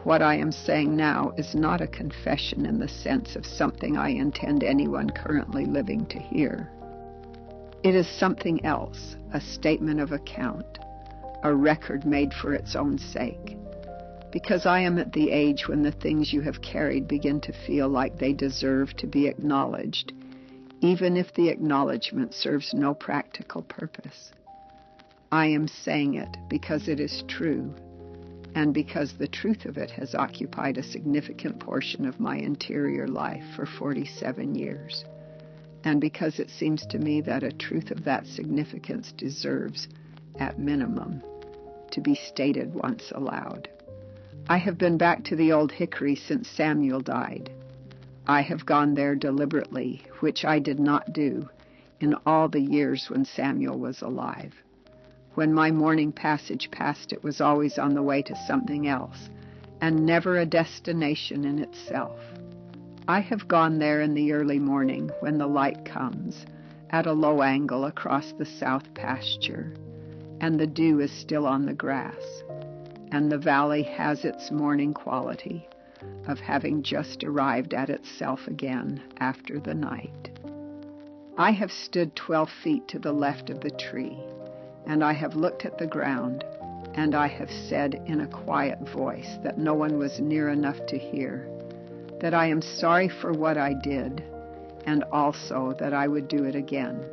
What I am saying now is not a confession in the sense of something I intend anyone currently living to hear. It is something else, a statement of account, a record made for its own sake, because I am at the age when the things you have carried begin to feel like they deserve to be acknowledged, even if the acknowledgement serves no practical purpose. I am saying it because it is true, and because the truth of it has occupied a significant portion of my interior life for 47 years, and because it seems to me that a truth of that significance deserves, at minimum, to be stated once aloud. I have been back to the old hickory since Samuel died. I have gone there deliberately, which I did not do in all the years when Samuel was alive. When my morning passage passed, it was always on the way to something else, and never a destination in itself. I have gone there in the early morning when the light comes, at a low angle across the south pasture, and the dew is still on the grass, and the valley has its morning quality of having just arrived at itself again after the night. I have stood 12 feet to the left of the tree, and I have looked at the ground, and I have said in a quiet voice that no one was near enough to hear, that I am sorry for what I did, and also that I would do it again.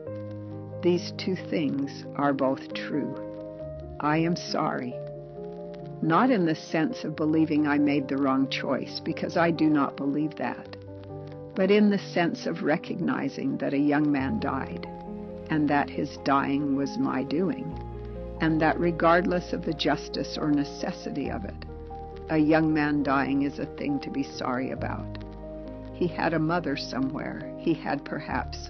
These two things are both true. I am sorry, not in the sense of believing I made the wrong choice, because I do not believe that, but in the sense of recognizing that a young man died, and that his dying was my doing, and that regardless of the justice or necessity of it, a young man dying is a thing to be sorry about. He had a mother somewhere. He had perhaps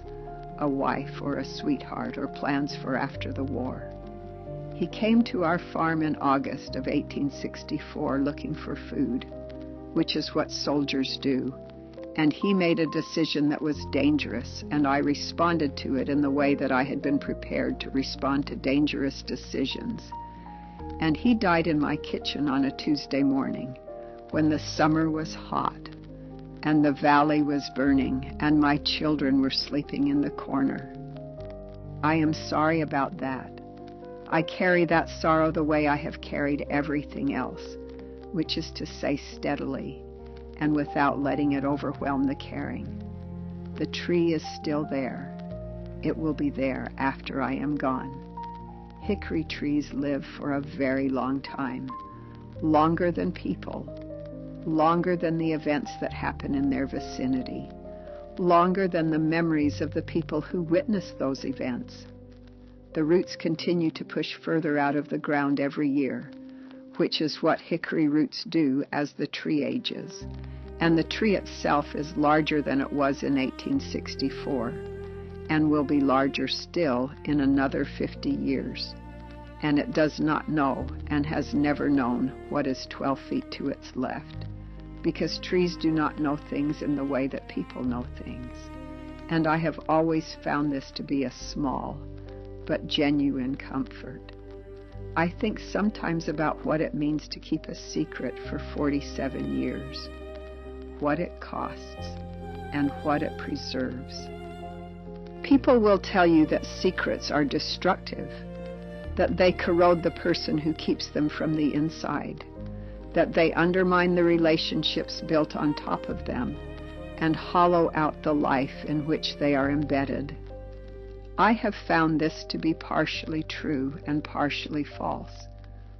a wife or a sweetheart or plans for after the war. He came to our farm in August of 1864 looking for food, which is what soldiers do, and he made a decision that was dangerous, and I responded to it in the way that I had been prepared to respond to dangerous decisions. And he died in my kitchen on a Tuesday morning, when the summer was hot, and the valley was burning, and my children were sleeping in the corner. I am sorry about that. I carry that sorrow the way I have carried everything else, which is to say steadily, and without letting it overwhelm the caring. The tree is still there. It will be there after I am gone. Hickory trees live for a very long time, longer than people, longer than the events that happen in their vicinity, longer than the memories of the people who witnessed those events. The roots continue to push further out of the ground every year, which is what hickory roots do as the tree ages, and the tree itself is larger than it was in 1864, and will be larger still in another 50 years. And it does not know, and has never known, what is 12 feet to its left, because trees do not know things in the way that people know things. And I have always found this to be a small but genuine comfort. I think sometimes about what it means to keep a secret for 47 years, what it costs, and what it preserves. People will tell you that secrets are destructive, that they corrode the person who keeps them from the inside, that they undermine the relationships built on top of them, and hollow out the life in which they are embedded. I have found this to be partially true and partially false,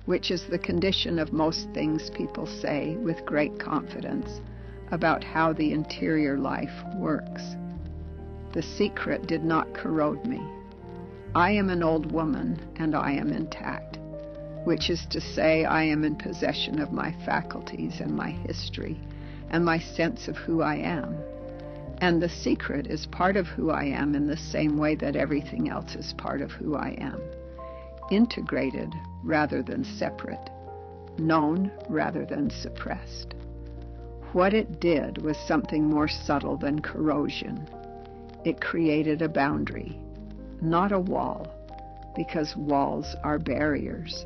which is the condition of most things people say with great confidence about how the interior life works. The secret did not corrode me. I am an old woman, and I am intact, which is to say I am in possession of my faculties and my history and my sense of who I am. And the secret is part of who I am in the same way that everything else is part of who I am. Integrated rather than separate, known rather than suppressed. What it did was something more subtle than corrosion. It created a boundary, not a wall, because walls are barriers,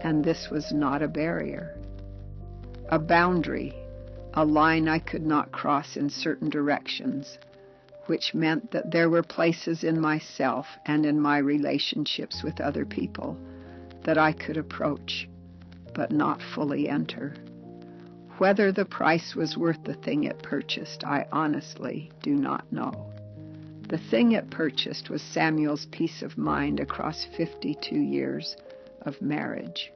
and this was not a barrier. A boundary, a line I could not cross in certain directions, which meant that there were places in myself and in my relationships with other people that I could approach, but not fully enter. Whether the price was worth the thing it purchased, I honestly do not know. The thing it purchased was Samuel's peace of mind across 52 years of marriage.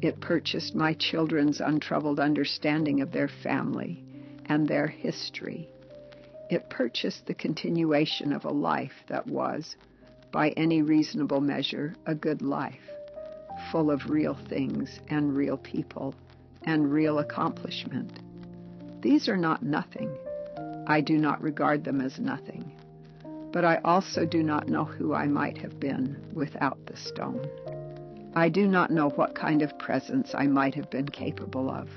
It purchased my children's untroubled understanding of their family and their history. It purchased the continuation of a life that was, by any reasonable measure, a good life, full of real things and real people and real accomplishment. These are not nothing. I do not regard them as nothing. But I also do not know who I might have been without the stone. I do not know what kind of presence I might have been capable of,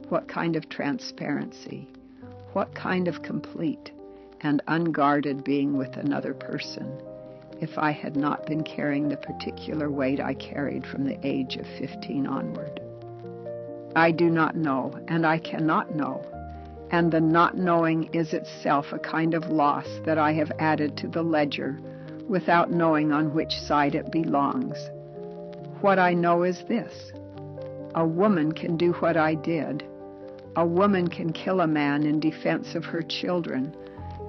what kind of transparency, what kind of complete and unguarded being with another person, if I had not been carrying the particular weight I carried from the age of 15 onward. I do not know, and I cannot know, and the not knowing is itself a kind of loss that I have added to the ledger without knowing on which side it belongs. What I know is this: a woman can do what I did. A woman can kill a man in defense of her children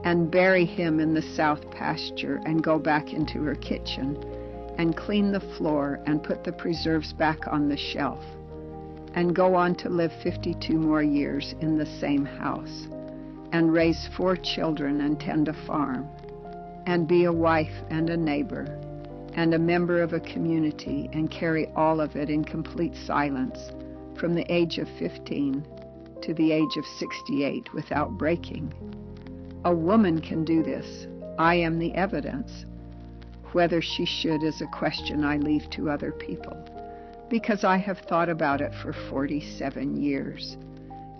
and bury him in the south pasture and go back into her kitchen and clean the floor and put the preserves back on the shelf and go on to live 52 more years in the same house and raise 4 children and tend a farm and be a wife and a neighbor and a member of a community and carry all of it in complete silence from the age of 15 to the age of 68 without breaking. A woman can do this. I am the evidence. Whether she should is a question I leave to other people, because I have thought about it for 47 years,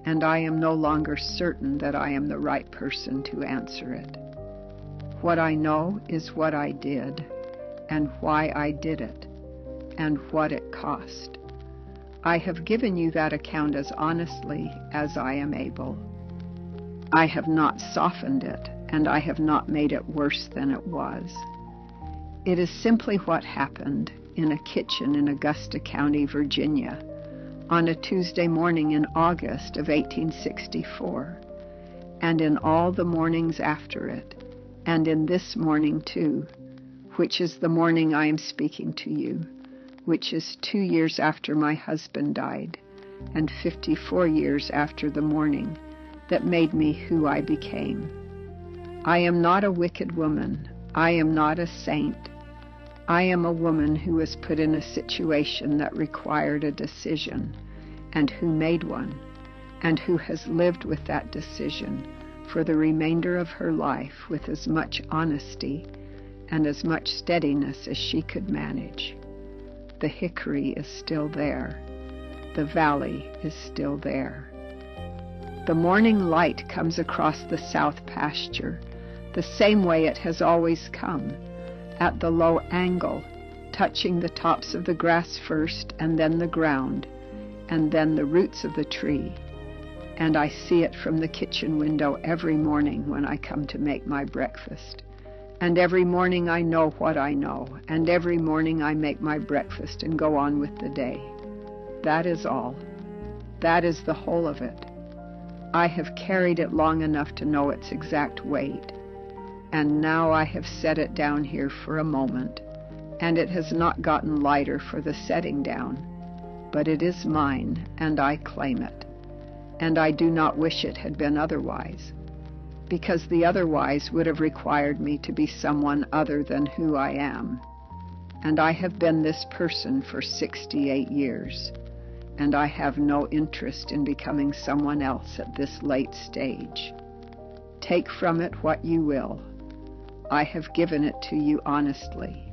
and I am no longer certain that I am the right person to answer it. What I know is what I did, and why I did it, and what it cost. I have given you that account as honestly as I am able. I have not softened it, and I have not made it worse than it was. It is simply what happened in a kitchen in Augusta County, Virginia, on a Tuesday morning in August of 1864, and in all the mornings after it, and in this morning too, which is the morning I am speaking to you, which is 2 years after my husband died, and 54 years after the morning that made me who I became. I am not a wicked woman. I am not a saint. I am a woman who was put in a situation that required a decision, and who made one, and who has lived with that decision for the remainder of her life with as much honesty and as much steadiness as she could manage. The hickory is still there. The valley is still there. The morning light comes across the south pasture the same way it has always come, at the low angle, touching the tops of the grass first, and then the ground, and then the roots of the tree. And I see it from the kitchen window every morning when I come to make my breakfast. And every morning I know what I know, and every morning I make my breakfast and go on with the day. That is all. That is the whole of it. I have carried it long enough to know its exact weight, and now I have set it down here for a moment, and it has not gotten lighter for the setting down. but it is mine, and I claim it. And I do not wish it had been otherwise, because the otherwise would have required me to be someone other than who I am. And I have been this person for 68 years, and I have no interest in becoming someone else at this late stage. Take from it what you will. I have given it to you honestly,